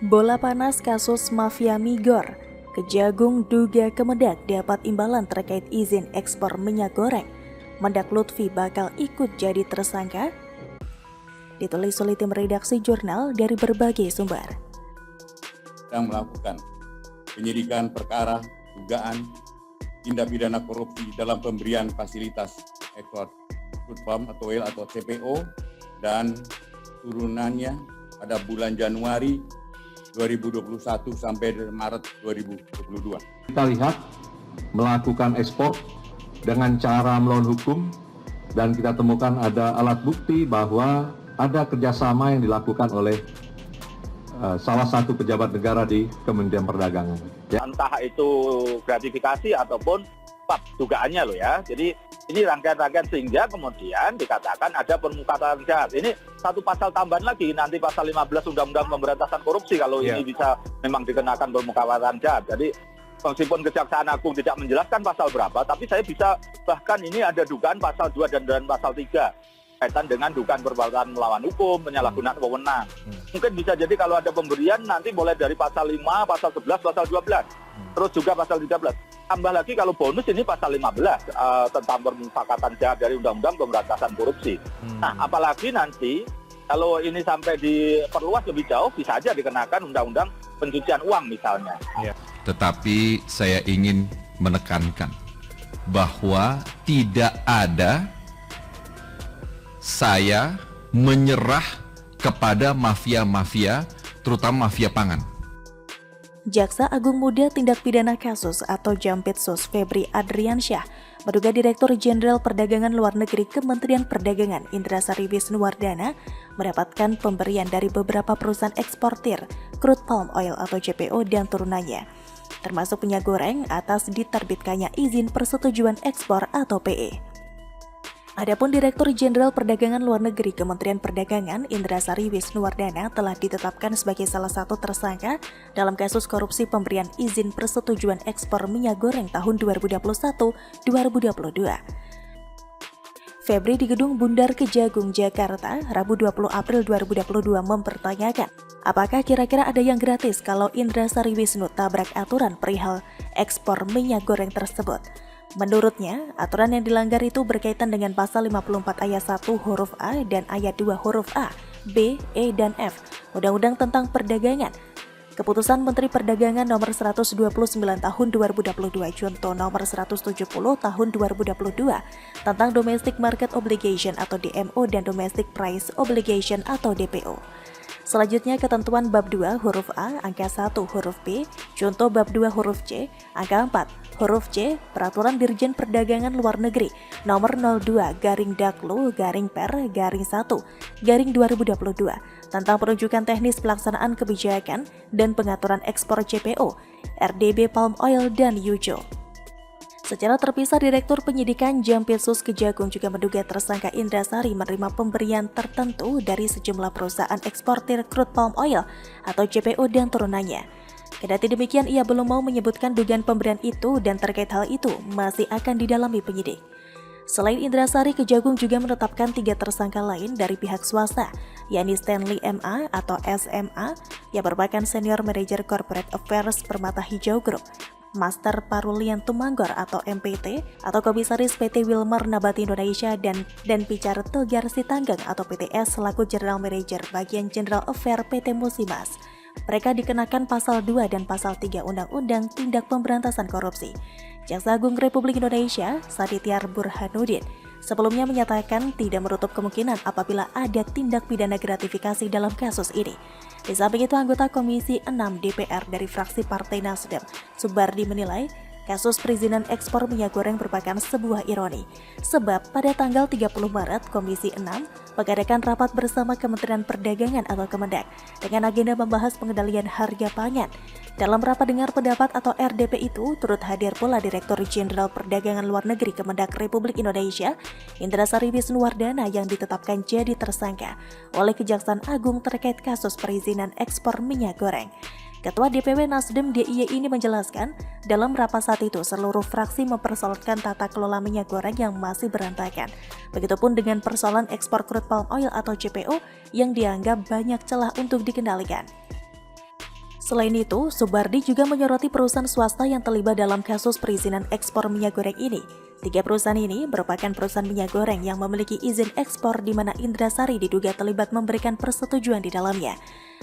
Bola panas kasus mafia Migor. Kejagung duga Kemendak dapat imbalan terkait izin ekspor minyak goreng. Mendak Lutfi bakal ikut jadi tersangka? Ditulis oleh tim redaksi jurnal dari berbagai sumber. Sedang melakukan penyidikan perkara dugaan tindak pidana korupsi dalam pemberian fasilitas ekspor crude palm atau oil atau CPO dan turunannya pada bulan Januari 2021 sampai Maret 2022. Kita lihat melakukan ekspor dengan cara melawan hukum dan kita temukan ada alat bukti bahwa ada kerjasama yang dilakukan oleh salah satu pejabat negara di Kementerian Perdagangan. Ya. Entah itu gratifikasi ataupun dugaannya loh ya. Jadi ini rangkaian-rangkaian sehingga kemudian dikatakan ada permufakatan jahat. Ini satu pasal tambahan lagi, nanti pasal 15 Undang-Undang Pemberantasan Korupsi kalau ini bisa memang dikenakan permufakatan jahat. Jadi meskipun Kejaksaan Agung tidak menjelaskan pasal berapa, tapi saya bisa bahkan ini ada dugaan pasal 2 dan pasal 3 kaitan dengan dugaan perbuatan melawan hukum, penyalahgunaan wewenang. Mungkin bisa jadi kalau ada pemberian nanti mulai dari pasal 5, pasal 11, pasal 12, terus juga pasal 13. Tambah lagi kalau bonus ini pasal 15 tentang permufakatan jahat dari Undang-Undang Pemberantasan Korupsi. Nah, apalagi nanti kalau ini sampai diperluas lebih jauh bisa aja dikenakan Undang-Undang Pencucian Uang misalnya. Tetapi saya ingin menekankan bahwa tidak ada saya menyerah kepada mafia-mafia, terutama mafia pangan. Jaksa Agung Muda Tindak Pidana Kasus atau Jampitsus Febri Adriansyah menduga Direktur Jenderal Perdagangan Luar Negeri Kementerian Perdagangan Indrasari Wisnuwardana mendapatkan pemberian dari beberapa perusahaan eksportir crude palm oil atau CPO dan turunannya, termasuk minyak goreng atas diterbitkannya izin persetujuan ekspor atau PE. Adapun Direktur Jenderal Perdagangan Luar Negeri Kementerian Perdagangan Indrasari Wisnuwardana telah ditetapkan sebagai salah satu tersangka dalam kasus korupsi pemberian izin persetujuan ekspor minyak goreng tahun 2021-2022. Febri di Gedung Bundar Kejagung, Jakarta, Rabu 20 April 2022 mempertanyakan, apakah kira-kira ada yang gratis kalau Indrasari Wisnu tabrak aturan perihal ekspor minyak goreng tersebut? Menurutnya, aturan yang dilanggar itu berkaitan dengan pasal 54 ayat 1 huruf A dan ayat 2 huruf A, B, E, dan F, Undang-Undang tentang Perdagangan. Keputusan Menteri Perdagangan nomor 129 tahun 2022, contoh nomor 170 tahun 2022, tentang Domestic Market Obligation atau DMO dan Domestic Price Obligation atau DPO. Selanjutnya ketentuan bab 2 huruf A angka 1 huruf B, contoh bab 2 huruf C, angka 4 huruf C, Peraturan Dirjen Perdagangan Luar Negeri nomor 02-DAKLU-PER-1-2022 tentang penunjukan teknis pelaksanaan kebijakan dan pengaturan ekspor CPO, RDB Palm Oil dan Yujo. Secara terpisah, Direktur Penyidikan Jampitsus Kejagung juga menduga tersangka Indrasari menerima pemberian tertentu dari sejumlah perusahaan eksportir crude palm oil atau CPO dan turunannya. Kendati demikian, ia belum mau menyebutkan dugaan pemberian itu dan terkait hal itu masih akan didalami penyidik. Selain Indrasari, Kejagung juga menetapkan 3 tersangka lain dari pihak swasta, yakni Stanley MA atau SMA yang merupakan Senior Manager Corporate Affairs Permata Hijau Group, Master Parulian Tumanggor atau MPT atau Komisaris PT Wilmar Nabati Indonesia dan Picar Togar Sitanggang atau PTS selaku General Manager Bagian General Affair PT Musimas. Mereka dikenakan pasal 2 dan pasal 3 Undang-Undang Tindak Pemberantasan Korupsi. Jaksa Agung Republik Indonesia, Sadityar Burhanuddin, sebelumnya menyatakan tidak menutup kemungkinan apabila ada tindak pidana gratifikasi dalam kasus ini. Di samping itu, anggota Komisi 6 DPR dari fraksi Partai Nasdem, Subardi menilai kasus perizinan ekspor minyak goreng merupakan sebuah ironi. Sebab pada tanggal 30 Maret, Komisi 6 mengadakan rapat bersama Kementerian Perdagangan atau Kemendak dengan agenda membahas pengendalian harga pangan. Dalam rapat dengar pendapat atau RDP itu, turut hadir pula Direktur Jenderal Perdagangan Luar Negeri Kemendak Republik Indonesia, Indrasari Wisnuwardana yang ditetapkan jadi tersangka oleh Kejaksaan Agung terkait kasus perizinan ekspor minyak goreng. Ketua DPW Nasdem DIY ini menjelaskan, dalam rapat saat itu seluruh fraksi mempersoalkan tata kelola minyak goreng yang masih berantakan. Begitupun dengan persoalan ekspor crude palm oil atau CPO yang dianggap banyak celah untuk dikendalikan. Selain itu, Subardi juga menyoroti perusahaan swasta yang terlibat dalam kasus perizinan ekspor minyak goreng ini. 3 perusahaan ini merupakan perusahaan minyak goreng yang memiliki izin ekspor di mana Indrasari diduga terlibat memberikan persetujuan di dalamnya.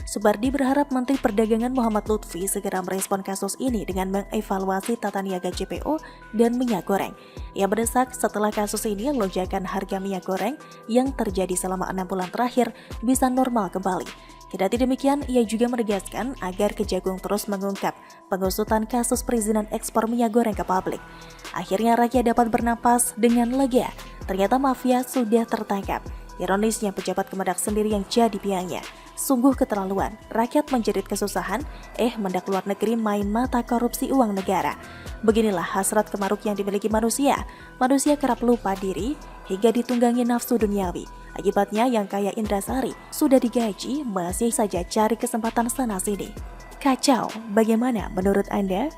Subardi berharap Menteri Perdagangan Muhammad Lutfi segera merespon kasus ini dengan mengevaluasi tata niaga JPO dan minyak goreng. Ia mendesak setelah kasus ini lonjakan harga minyak goreng yang terjadi selama 6 bulan terakhir bisa normal kembali. Kendati demikian, ia juga menegaskan agar Kejagung terus mengungkap pengusutan kasus perizinan ekspor minyak goreng ke publik. Akhirnya rakyat dapat bernapas dengan lega. Ternyata mafia sudah tertangkap. Ironisnya pejabat Kemendak sendiri yang jadi biangnya. Sungguh keterlaluan, rakyat menjerit kesusahan, mendak luar negeri main mata korupsi uang negara. Beginilah hasrat kemaruk yang dimiliki manusia. Manusia kerap lupa diri hingga ditunggangi nafsu duniawi. Akibatnya yang kaya Indrasari sudah digaji masih saja cari kesempatan sana-sini. Kacau, bagaimana menurut Anda?